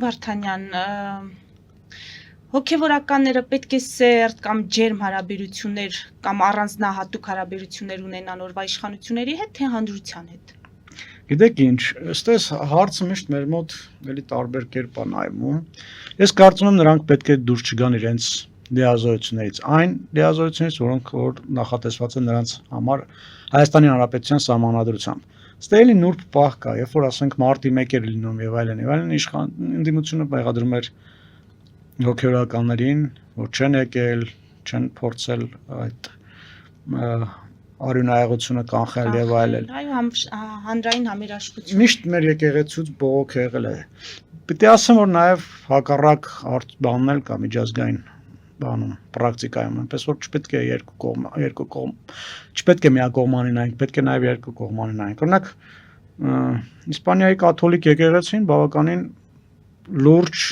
Վարդանյան, հոգևորականները պետք է սերտ կամ ջերմ հարաբերություններ կամ առանձնահատուկ հարաբերություններ ունենան օրվա իշխանությունների հետ, թե հանրության հետ։ Գիտեք ինչ, ըստես հարցը միշտ մեր մոտ էլի տարբեր կերպ է նայվում։ Ես կարծում եմ նրանք պետք է դուրս չգան իրենց լիազորություններից, այն լիազորությունից, որոնք որ նախատեսված են նրանց համար Հայաստանի Հանրապետության սահմանադրությամբ։ Ստե էլի նուրբ պահ կա, երբ որ ասենք մարտի 1 էր լինում եւ այլն, ընդդիմությունը մեղադրում էր հոգևորականներին, որ չեն եկել, չեն փորձել այդ արյունահեղությունը կանխել եւ այլն։ Այո, հանրային համերաշխություն։ Միշտ մեր եկեղեցուց բողոք եղել է։ Պիտի ասեմ, որ նաեւ հակառակ բանն էլ կա միջազգային բանում, պրակտիկայում, այնպես որ չպետք է երկու կողմ, չպետք է միակողմանի նայենք, պետք է նաեւ երկու կողմանի նայենք։ Օրինակ, Իսպանիայի կաթոլիկ եկեղեցին բավականին լուրջ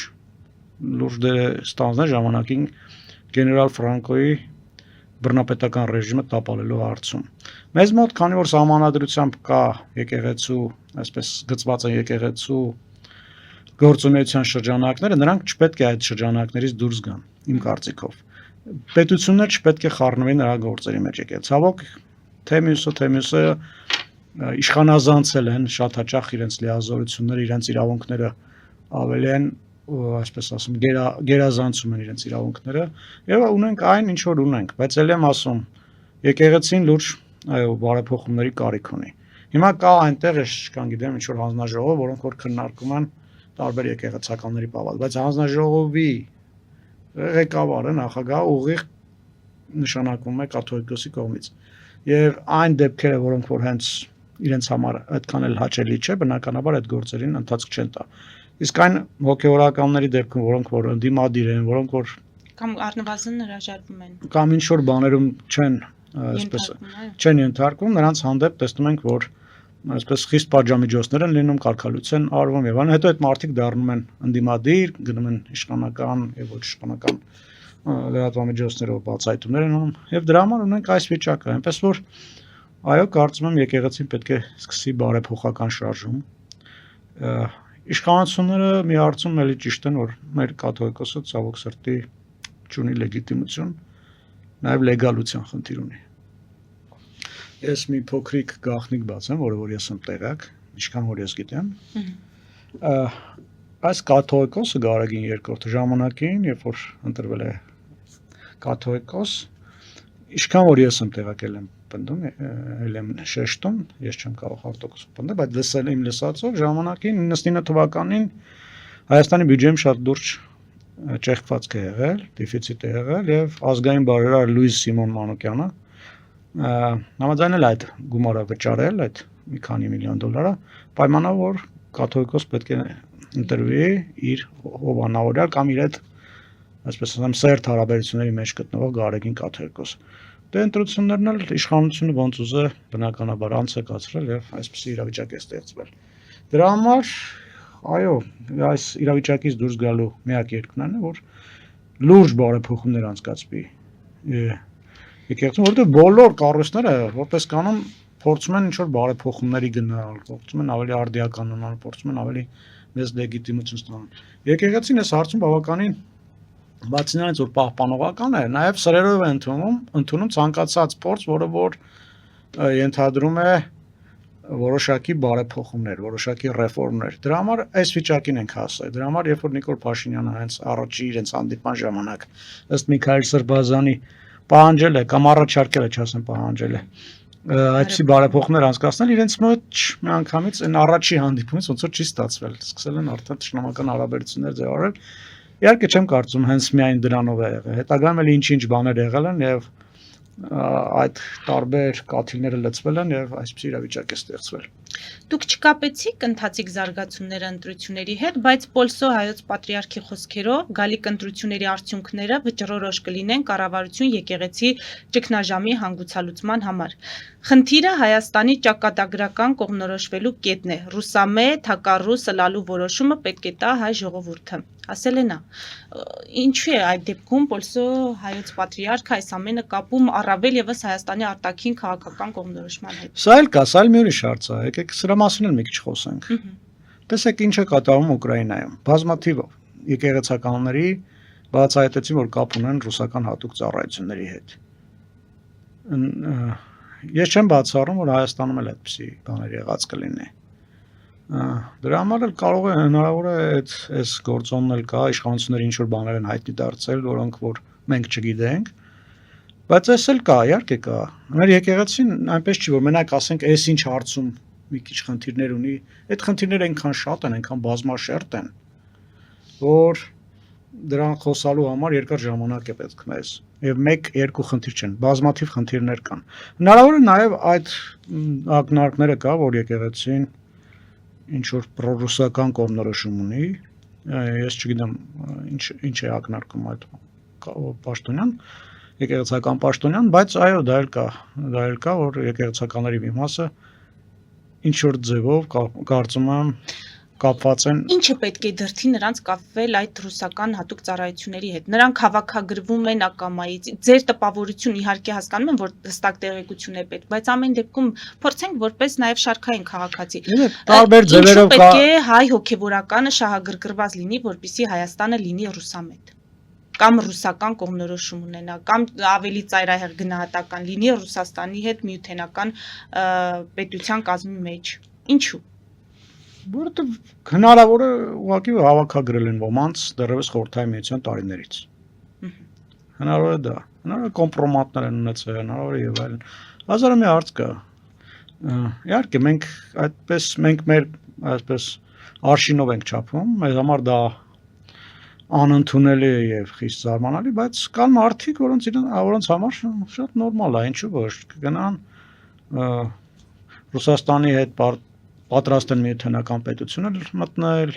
դեր ստանձնել ժամանակին գեներալ Ֆրանկոյի բռնապետական ռեժիմը տապալելու հարցում։ Մեզ մոտ, քանի որ սահմանադրությամբ կա եկեղեցու, այսպես գծված են եկեղեցու գործունեության շրջանակները, նրանք չպետք է այդ շրջանակներից դուրս գան, իմ կարծիքով։ Պետությունները չպետք է խառնվեն նրա գործերի մեջ եկել։ Ցավոք, թե մյուսը իշխանազանցել են շատ հաճախ իրենց լիազորությունները, իրենց իրավունքները ավելի են, այսպես ասում, գերազանցում են իրենց իրավունքները եւ ունենք այն, ինչ որ ունենք, բայց ել եմ ասում, եկեղեցին լուրջ, այո, բարեփոխումների կարիք ունի։ Հիմա կա այնտեղ, ես չկան գիտեմ, ինչ որ հանձնաժողով, որոնք որ քննարկում են տարբեր եկեղեցականների պավալ, բայց հանձնաժողովի ղեկավարը նախագահը ուղիղ նշանակվում է կաթողիկոսի կողմից։ Եվ այն դեպքերը, որոնք որ հենց իրենց համար այդքան էլ հաճելի չէ, բնականաբար այդ գործերին ընթացք չեն տա։ Իսկ այն հոգևորականների դեպքում, որոնք որ ընդդիմադիր են, որոնք որ կամ առնվազն հրաժարվում են, կամ ինչ որ բաներում չեն, այսպես չեն ենթարկվում, նրանց հանդեպ տեսնում ենք, որ այսպես խիստ պատժամիջոցներ են լինում, կարգալույց են արվում եւ այլն, հետո այդ մարդիկ դառնում են ընդդիմադիր, գնում են իշխանական եւ ոչ իշխանական լրատվամիջոցներով բացահայտումներ են անում եւ դրա համար ունենք այս վիճակը, այնպես որ այո, կարծում եմ եկեղեցին պետք է սկսի բարեփոխական շարժում։ Իշխանությունները մի հարցում էլի ճիշտ են, որ մեր կաթողիկոսը ցավոք սրտի չունի լեգիտիմություն, նաեւ լեգալության խնդիր ունի։ Ես մի փոքրիկ գաղտնիք բացեմ, որը որ ես եմ տեղյակ, ինչքան որ ես գիտեմ։ Այս կաթողիկոսը Գարեգին II ժամանակին, երբ որ ընտրվել է կաթողիկոս, ինչքան որ ես եմ տեղյակել եմ պնդում, ել եմ շեշտում, ես չեմ կարող արտոկոսով պնդել, բայց լսել եմ լսածով ժամանակին 99 թվականին Հայաստանի բյուջեում շատ լուրջ ճեղքվածք է եղել, դեֆիցիտ է եղել եւ ազգային բարերար Լուիս Սիմոն Մանուկյանը համաձայնել այդ գումարը վճարել, այդ մի քանի միլիոն դոլարը, պայմանով որ կաթողիկոս պետք է ընտրվի իր հովանավորյալ կամ իր այդ, այսպես ասեմ, սերտ հարաբերությունների մեջ գտնվող Գարեգին կաթողիկոս։ Դե ընտրություններն էլ իշխանությունը ոնց ուզե բնականաբար անց է կացրել եւ այսպեսի իրավիճակ է ստեղծվել։ Դրա համար, այո, այս իրավիճակից դուրս գալու միակ երկնն է, որ լուրջ բարեփոխումներ անցկացվի եկեղեցում, որովհետեւ բոլոր կառույցները որպես կանոն փորձում են ինչ-որ բարեփոխումների գնալ, փորձում են ավելի արդիականանալ, փորձում են ավելի մեծ լեգիտիմություն ստանալ։ Եկեղեցին այս հարցում բավականին բացի նրանից որ պահպանողական է, նաև սրերով է ընդունում ցանկացած փորձ, որը որ ենթադրում է որոշակի բարեփոխումներ, որոշակի ռեֆորմներ։ Դրա համար այս վիճակին ենք հասել։ Դրա համար երբ որ Նիկոլ Փաշինյանը հենց առաջի իրենց հանդիպման ժամանակ ըստ Միքայել Սրբազանի պահանջել է կամ առաջարկել է, չասեմ պահանջել է, այդպիսի բարեփոխումներ անցկացնել, իրենց մոտ միանգամից այն առաջի հանդիպումից ոնց որ չի ստացվել։ Սկսել են արդեն ճշնամական հարաբերություններ ձևավորել։ Իհարկե չեմ կարծում հենց միայն դրանով է եղել։ Հետագայում էլ ինչ-ինչ բաներ եղել են եւ այդ տարբեր կաթիլները լցվել են եւ այսպիսի իրավիճակ է ստեղծվել։ Դուք չկապեցիք ընթացիկ զարգացումները ընտրությունների հետ, բայց Պոլսո հայոց պատրիարքի խոսքերով գալիք ընտրությունների արդյունքները վճռորոշ կլինեն կառավարություն եկեղեցի ճգնաժամի հանգուցալուծման համար։ Խնդիրը Հայաստանի ճակատագրական կողմնորոշվելու կետն է։ Ռուսամետ, հակառուս լալու որոշումը պետք է տա հայ ժողովուրդը։ Ասել է նա։ Ինչու է այդ դեպքում Պոլսո հայոց պատրիարքը այս ամենը կապում առավել եւս Հայաստանի արտաքին քաղաքական կողմնորոշման հետ։ Սա էլ կա, սա էլ մի ուրիշ հարց է, եկեք սրա մասին էլ մի քիչ խոսենք։ տեսեք ինչ է կատարվում Ուկրաինայում, բազմաթիվով եկեղեցականների բացահայտեցին, որ կապ ունեն ռուսական հատուկ ծառայությունների հետ։ Ես չեմ բացառում, որ Հայաստանում էլ այդպիսի բաներ եղած կլինի։ Դրա համար էլ կարող է հնարավոր է այս գործոնն էլ կա, իշխանությունների ինչ որ բաներ են հայտնի դարձել, որոնք որ մենք չգիտենք, բայց այս էլ կա, իհարկե կա։ Մեր եկեղեցին այնպես չի, որ մենակ ասենք, այս ինչ հարցում մի քիչ խնդիրներ ունի, այդ խնդիրները այնքան շատ են, այնքան բազմաշերտ են, որ դրան խոսալու համար երկար ժամանակ է պետք մեզ։ Եվ 1-2 խնդիր չեն, բազմաթիվ խնդիրներ կան։ Հնարավոր է նաև այդ ակնարկները կա, որ եկեղեցին ինչ որ պրոռուսական կողմնորոշում ունի, ես չգիտեմ ինչ է ակնարկում այդ պաշտոնյան, եկեղեցական պաշտոնյան, բայց այո, դա էլ կա, որ եկեղեցականների մի մասը ինչ որ ձևով կարծում եմ կապված են։ Ինչը պետք է դրդի նրանց կապվել այդ ռուսական հատուկ ծառայությունների հետ։ Նրանք հավաքագրվում են ակամայից։ Ձեր տպավորություն իհարկե հասկանում եմ, որ հստակ տեղեկություն է պետք, բայց ամեն դեպքում փորձենք որպես նաև շարքային քաղաքացի։ Տարբեր ձևերով կա։ Պետք է հայ հոգևորականը շահագրգռված լինի, որպեսզի Հայաստանը լինի ռուսամետ։ Կամ ռուսական կողմնորոշում ունենա, կամ ավելի ծայրահեղ գնահատական լինի Ռուսաստանի հետ միութենական պետության կազմի մեջ։ Ինչու՞։ Որովհետև հնարավոր է ուղղակի հավաքագրել են ոմանց դեռևս խորհրդային միության տարիներից։ Հնարավոր է դա, հնարավոր է կոմպրոմատներ են ունեցել, հնարավոր է եւ այլն։ Հազար մի հարց կա։ Իհարկե մենք մեր այսպես արշինով ենք չափում, մեզ համար դա անընդունելի է եւ խիստ զարմանալի, բայց կան մարդիկ, որոնց համար շատ նորմալ է, ինչու ոչ, կգնան Ռուսաստանի հետ պատրաստ են միութենական պետությունը մտնել,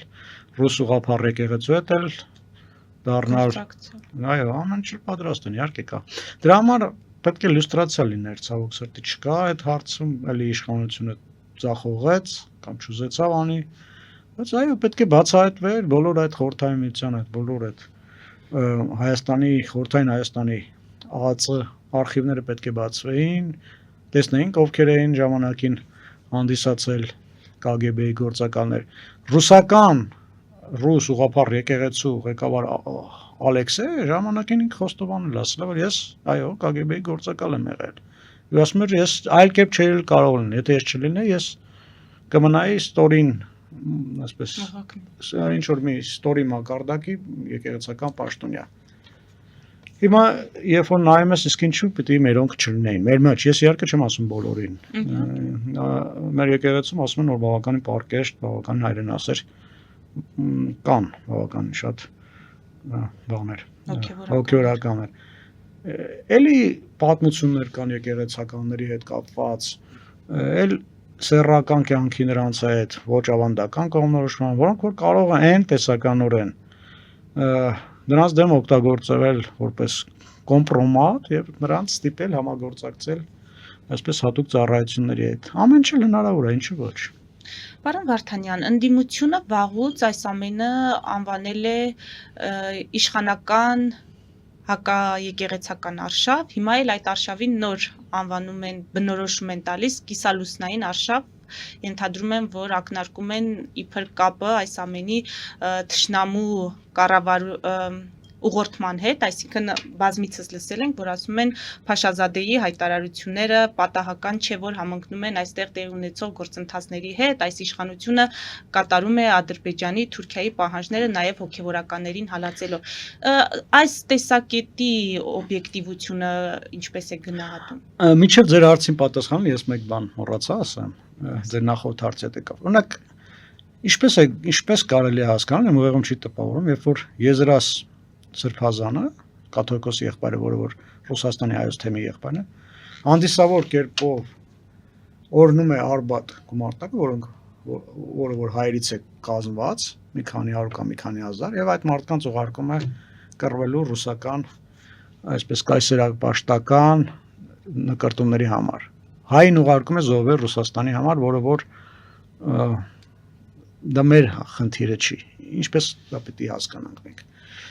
ռուս ուղղափառ եկեղեցու հետ էլ դառնալ, այո, ամեն ինչ պատրաստ են, իհարկե կա։ Դրա համար պետք է լյուստրացիա լիներ, ցավոք սրտի չկա այդ հարցում, էլի իշխանությունը ձախողեց կամ չուզեցավ անի, բայց այո, պետք է բացահայտվեր բոլոր այդ խորհրդային միության այդ բոլոր այդ խորհրդային Հայաստանի ԱԱԾ արխիվները պետք է բացվեին, տեսնեինք ովքեր էին ժամանակին հանդիսացել KGB-ի գործակալներ։ Ռուսական ռուս ուղղափառ եկեղեցու ղեկավար Ալեքսեյը ժամանակին ինքը խոստովանել ասել, որ ես այո KGB-ի գործակալ եմ եղել։ Ու ասում էր ես այլ կերպ չէի կարող լինել, եթե ես չլինեի, ես կմնայի ստորին, այսպես ինչ որ մի ստորի մակարդակի եկեղեցական պաշտոնյա։ Հիմա երբ որ նայում ես, իսկ ինչու պիտի մերոնք չլինեին։ Մեր մեջ, ես իհարկե չեմ ասում բոլորին։ Մեր եկեղեցում ասում են, որ բավականին պարկեշտ, բավականին հայրենասեր կան բավականին շատ բաներ, հոգևորականներ։ Էլի պատմություններ կան եկեղեցականների հետ կապված, էլ սեռական կյանքի նրանց հետ, ոչ ավանդական կողմնորոշման, որոնք որ կարող են այն տեսականորեն նրանց դեմ օգտագործվել որպես կոմպրոմատ եւ նրանց ստիպել համագործակցել այսպես հատուկ ծառայությունների հետ։ Ամեն ինչ հնարավոր է, ինչու ոչ։ Պարոն Վարդանյան, ընդդիմությունը վաղուց այս ամենը անվանել է իշխանական հակաեկեղեցական արշավ, հիմա էլ այդ արշավին նոր անվանում են, բնորոշում են տալիս կիսալուսնային արշավ, ենթադրում են, որ ակնարկում են իբր կապը այս ամենի թշնամու ուղղորդման հետ, այսինքն բազմիցս լսել ենք, որ ասում են Փաշազադեի հայտարարությունները պատահական չէ, որ համընկնում են այստեղ տեղ ունեցող գործընթացների հետ, այս իշխանությունը կատարում է Ադրբեջանի, Թուրքիայի պահանջները նաև հոգևորականներին հալածելով։ Այս տեսակետի օբյեկտիվությունը ինչպես է գնահատում։ Մինչև ձեր հարցին պատասխանել ես մեկ բան մոռացա ասեմ, ձեր նախորդ հարցի հետ եկավ։ Օրինակ, ինչպես կարելի է հասկանալ, ուղեղում չի տպավորում, երբ որ Եզրաս Սրբազանը, կաթողիկոս եղբայրը, որ Ռուսաստանի հայոց թեմի եղբայրն է, հանդիսավոր կերպով օրնում է Արբատ գումարտակը, որը որ հայերից է կազմված, մի քանի 100 կամ մի քանի հազար, եւ այդ մարդկանց ուղարկում է կռվելու ռուսական, այսպես կայսերապաշտական նկարտումների համար։ Հային ուղարկում է զոհվել Ռուսաստանի համար, որը որ դա մեր խնդիրը չի, ինչպես դա պետք է հասկանանք մենք։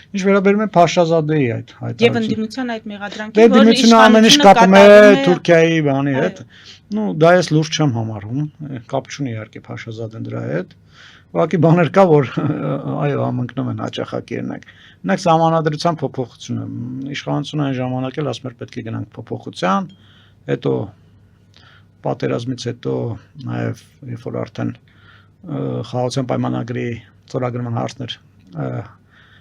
Ինչ վերաբերում է Փաշազադեի այդ Եվ ընդդիմության այդ մեղադրանքի, որ ընդդիմությունը ամեն ինչ կապում է Թուրքիայի բանի հետ, դա ես լուրջ չեմ համարում, կապ չունի իհարկե Փաշազադեն դրա հետ։ Ուղղակի բաներ կա, որ այո, ամընկնում են հաճախակի երնակ։ Մենակ սահմանադրության փոփոխությունը, իշխանությունը այն ժամանակ էլ ասում էր պետք է գնանք փոփոխության, հետո պատերազմից հետո նաև երբ որ արդեն խաղաղության պայմանագրի ծրագրման հարցներ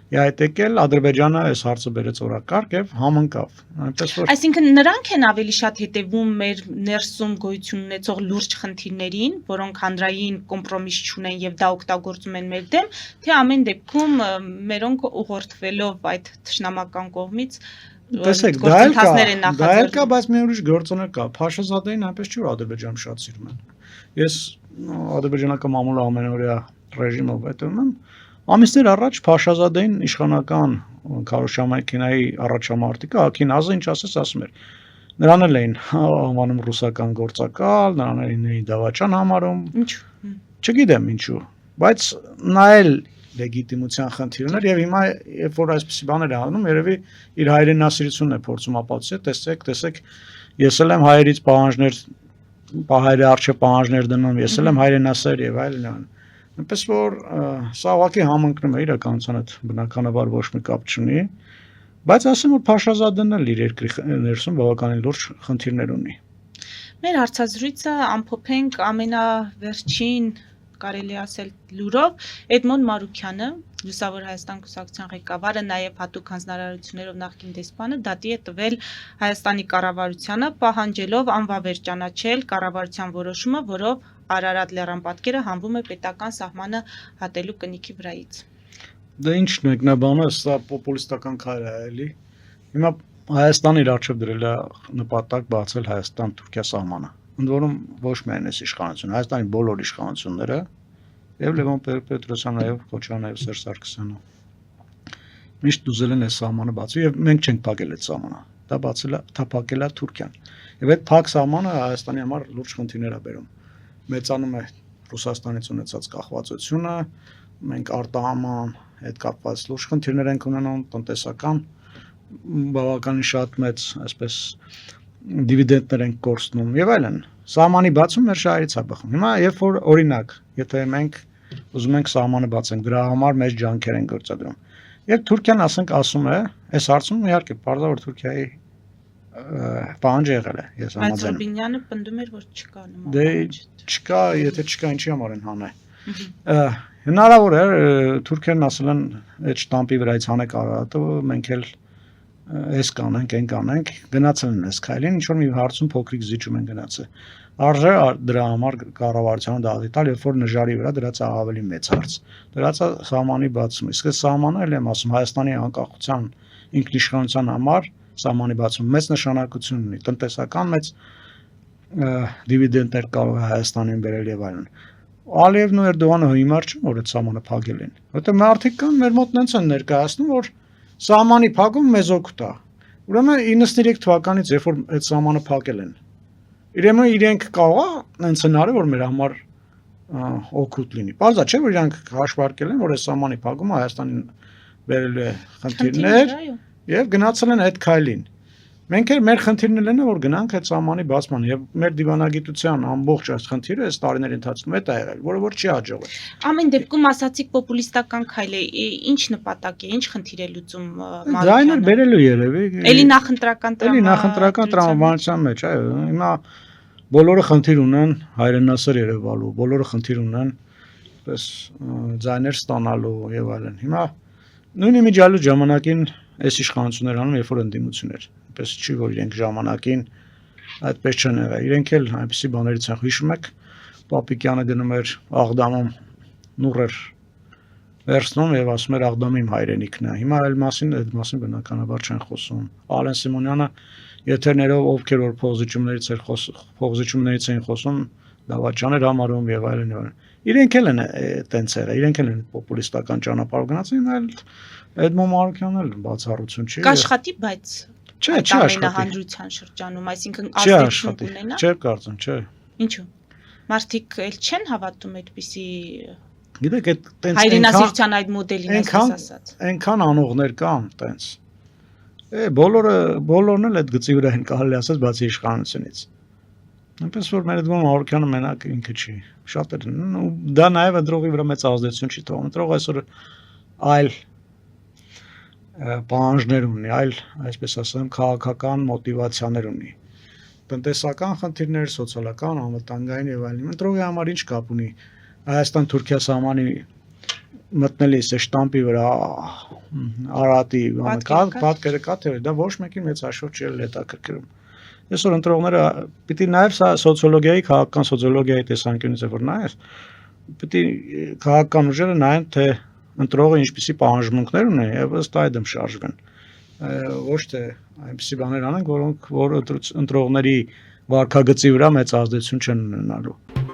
Այդ եկել Ադրբեջանը այս հարցը բերեց օրակարգ եւ համընկավ։ Այնպես որ Այսինքն նրանք են ավելի շատ հետևում մեր ներսում գոյություն ունեցող լուրջ խնդիրներին, որոնք հանրային կոմպրոմիս չունեն եւ դա օգտագործում են մեր դեմ, թե ամեն դեպքում մերոնք ուղղորդվելով այդ թշնամական կողմից Տեսեք, դա էլ կա, բայց մի ուրիշ գործոներ կա։ Փաշազադեին այնպես չի որ Ադրբեջանը շատ սիրում են։ Ես ադրբեջանական մամուլը ամենօրյա ռեժիմով հետևում եմ։ Ամիսներ առաջ Փաշազադեին իշխանական քարոշչամայքինայի առաջամարտիկը Աքինազը ինչ ասում էր նրան էլ էին անվանում ռուսական գործակալ, նրան էին դավաճան համարում։ Չգիտեմ ինչու, բայց նա էլ լեգիտիմության խնդիր ուներ եւ հիմա երբ որ այսպիսի բաներ է անում, երևի իր հայրենասիրությունն է փորձում ապացուցել, տեսեք, ես էլ եմ հայերից պահանջներ, հայերի արժե պահանջներ դնում, ես էլ եմ հայրենասեր եւ այլն։ Այնպես որ սա ուղղակի համընկնում է իրականության հետ բնականաբար ոչ մի կապ չունի, բայց ասեմ որ Փաշազադեն էլ իր երկրի ներսում բավականին լուրջ խնդիրներ ունի։ Մեր հարցազրույցը ամփոփենք ամենավերջին կարելի ասել լուրով Էդմոն Մարուքյանը, Լուսավոր Հայաստան կուսակցության ղեկավարը, նաև հատուկ հանձնարարություններով նախկին դեսպանը դատի է տվել Հայաստանի կառավարությանը, պահանջելով անվավեր ճանաչել կառավարության որոշումը, որով Արարատ լեռան պատկերը հանվում է պետական սահմանը հատելու կնիքի վրայից։ Դա ինչ մեկնաբանը, սա պոպուլիստական քայլ է, էլի։ Հիմա Հայաստանը իր առջև դրել է նպատակ բացել Հայաստան-Թուրքիա սահմանը։ Ընդ որում ոչ միայն այս իշխանությունը, Հայաստանի բոլոր իշխանությունները եւ Լևոն Պետրոսյանը եւ Քոչարյանը եւ Սերժ Սարգսյանը միշտ ուզել են այս սահմանը բացել եւ մենք չենք փակել այդ սահմանը։ Դա փակել է Թուրքիան։ Եվ այդ փակ սահմանը Հայաստանի համար լուրջ խնդիրներ է բերում։ Մեծանում է Ռուսաստանից ունեցած կախվածությունը, մենք արտահանման հետ կապված լուրջ խնդիրներ ենք ունենում, տնտեսական բավականին շատ մեծ, այսպես դիվիդենդներ ենք կորցնում եւ այլն։ Սահմանի բացում մեր շահերից է բխում։ Հիմա երբ որ օրինակ, եթե մենք ուզում ենք սահմանը բացենք, դրա համար մեծ ջանքեր են գործադրում։ Եվ Թուրքիան ասում է, այս հարցում իհարկե պարզավոր Թուրքիայի պահանջ եղել է, ես համաձայն եմ։ Բայց Ռոբինյանը պնդում էր, որ չկա նման։ Դե չկա, եթե չկա, ինչի համար են հանե։ Հնարավոր է Թուրքերն ասել են այդ շտամպի վրայից հանեք Արարատը, մենք էլ այս կանենք, այն կանենք, գնացել են այս քայլին, ինչ որ մի հարցում փոքրիկ զիջում են գնացել։ Արժե դրա համար կառավարությանը դատի տալ, երբ որ նժարի վրա դրած է ավելի մեծ հարց։ Դրած է սահմանի բացում։ Իսկ այս սահմանը էլ եմ ասում Հայաստանի անկախության ինքնիշխանության համար սահմանի բացում մեծ նշանակություն ունի, տնտեսական մեծ դիվիդենդներ կարող է Հայաստանին բերել եւ այլն։ Ալիևն ու Էրդողանը հիմար չեն, որ այդ սահմանը փակել են։ Որտեղ մարդիկ կան մեր մոտ նենց են ներկայացնում, որ սահմանի փակում մեզ օգուտ է։ Ուրեմն 93 թվականից երբ որ այդ սահմանը փակել են, իրենք կարող են ցնարը որ մեր համար օգուտ լինի։ Բարձա չէ որ իրանք հաշվարկել են, որ այս սահմանի փակումը Հայաստանին բերել է խնդիրներ եւ գնացել են այդ քայլին։ Մենք էլ մեր խնդիրն են որ գնանք այդ սահմանի բացման եւ մեր դիվանագիտության ամբողջ այս խնդիրը այս տարիների ընթացքում է եղել, որը որ չի հաջողվել։ Ամեն դեպքում ասացիք պոպուլիստական քայլ է, ինչ նպատակ է, ինչ խնդիր է լուծում Մարուքյանը։ Դա այն էլ բերելու երևի։ Էլի նախընտրական տրամաբանության մեջ, այո, հիմա բոլորը խնդիր ունեն հայրենասեր երևալու, բոլորը խնդիր ունեն պես ձայներ ստանալու եւ այլն։ Հիմա նույն իմիջիալու ժամանակին այս իշխանությունները անում երբ որ ընդդիմություն էր, այնպես չի որ իրենք ժամանակին այդպես չեն եղել։ Իրենք էլ այնպեսի բաներից են հիշում եք, Պապիկյանը գնում էր Աղդամում նուռեր վերցնում եւ ասում էր Աղդամի իմ հայրենիքն է։ Հիմա այլ այդ մասին բնականաբար չեն խոսում։ Ալեն Սիմոնյանը եթերներով ովքեր որ փողզիչումներից էին խոսում, դավաճան էր համարում եւ այլն եւ այլն։ Իրենք էլ են այտենց եղել, իրենք էլ են պոպուլիստական ճանապարհով գնացին, այլ Էդմոն Մարուքյանն էլ բացառություն չի։ Կաշխատի, բայց չէ, հանրության շրջանում, այսինքն ազդեցություն կունենա։ Չէ, կարծում, չէ։ Ինչու՞։ Մարդիկ էլ չեն հավատում այդպիսի Գիտեք, այդ տենց Հայրենասիրության այդ մոդելին այնքան- այսպես ասած։ այնքան անողներ կան տենց։ Բոլորն էլ այդ գծի վրա են կարելի ասած բացի իշխանությունից։ Այնպես որ մեր դեպքում Մավորքյանը մենակ ինքը չի։ Շատեր են, ու դա նաև ընտրողի վրա մեծ ազդեցություն չի թողնում։ Ընտրողը այսօր այլ պահանջներ ունի, այլ, այսպես ասեմ, քաղաքական մոտիվացիաներ ունի։ Տնտեսական խնդիրներ, սոցիալական, անվտանգային եւ այլն։ Ընտրողի համար ինչ կապ ունի Հայաստան-Թուրքիա սահմանի մտնելիս է շտամպի վրա Արարատի պատկերը կա թե դա ոչ մեկին մեծ հաշվով չի հետաքրքրում։ Այսօր ընտրողները պիտի նաև սա սոցիոլոգիայի, քաղաքական սոցիոլոգիայի տեսանկյունից է որ նայես, պիտի քաղաքական ուժերը նայեն թե ընտրողը ինչպիսի պահանջմունքներ ունի եւ ըստ այդմ շարժվեն։ Ոչ թե այնպիսի բաներ անեն, որոնք որ ընտրողների վարքագծի վրա մեծ ազդեցություն չեն ունենալու։